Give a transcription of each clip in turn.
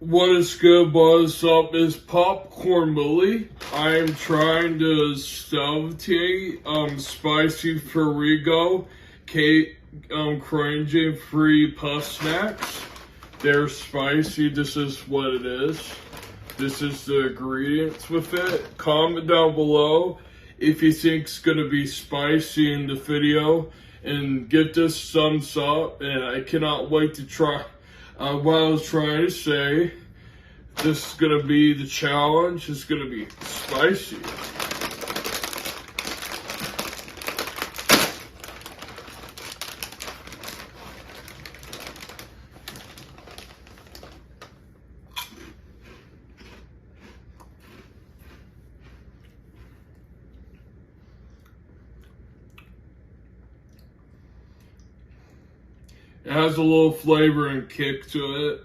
What is good, what's up, is Popcorn Millie. I am trying to SlETE spicy FUEGO CRAlN free puff snacks. They're spicy. This is what it is. This is the ingredients with it. Comment down below if you think it's gonna be spicy in the video, and give this thumbs up. And I cannot wait to try. What I was trying to say, this is gonna be the challenge. It's gonna be spicy. It has a little flavor and kick to it.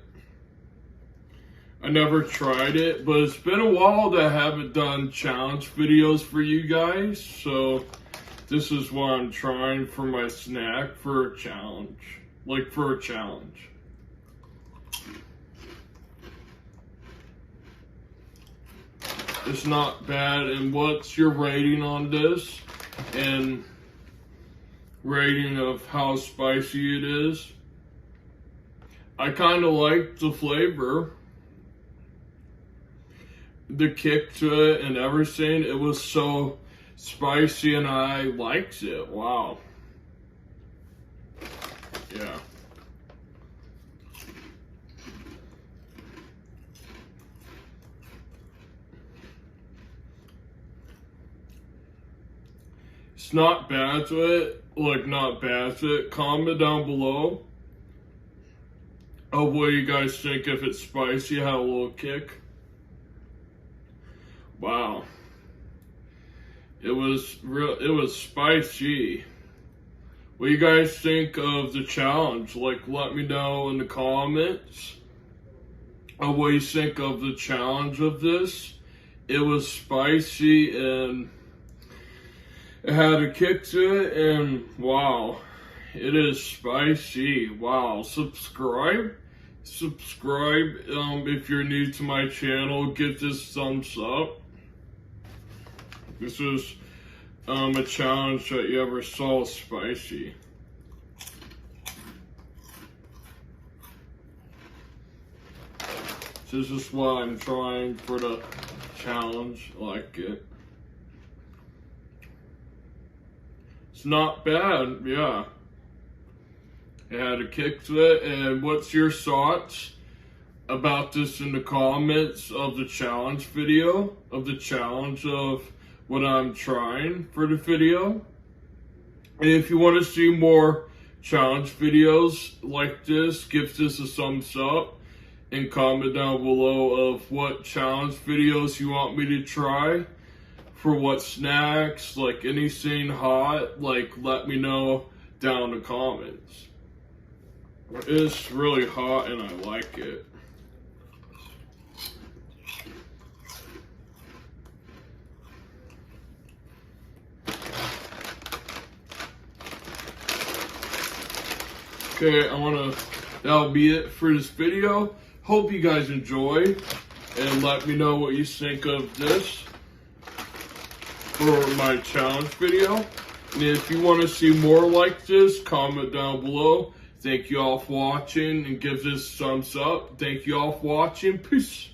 I never tried it, but it's been a while that I haven't done challenge videos for you guys, so this is what I'm trying for my snack for a challenge. Like for a challenge. It's not bad. And what's your rating on this? And rating of how spicy it is? I kind of like the flavor, the kick to it and everything. It was so spicy and I liked it. Wow. Yeah. It's not bad to it. Like, not bad to it. Comment down below of what you guys think. If it's spicy, had a little kick. Wow. It was spicy. What do you guys think of the challenge? Like, let me know in the comments of what you think of the challenge of this. It was spicy and it had a kick to it, and wow, it is spicy. Wow. Subscribe if you're new to my channel. Give this thumbs up. This is a challenge that you ever saw spicy. This is what I'm trying for the challenge. I like it. It's not bad, yeah. It had a kick to it. And what's your thoughts about this in the comments of the challenge video, of the challenge of what I'm trying for the video? And if you want to see more challenge videos like this, give this a thumbs up and comment down below of what challenge videos you want me to try. For what snacks, like anything hot, like let me know down in the comments. It's really hot and I like it. Okay, that'll be it for this video. Hope you guys enjoy, and let me know what you think of this for my challenge video. And if you want to see more like this, comment down below. Thank you all for watching, and give this a thumbs up. Thank you all for watching. Peace.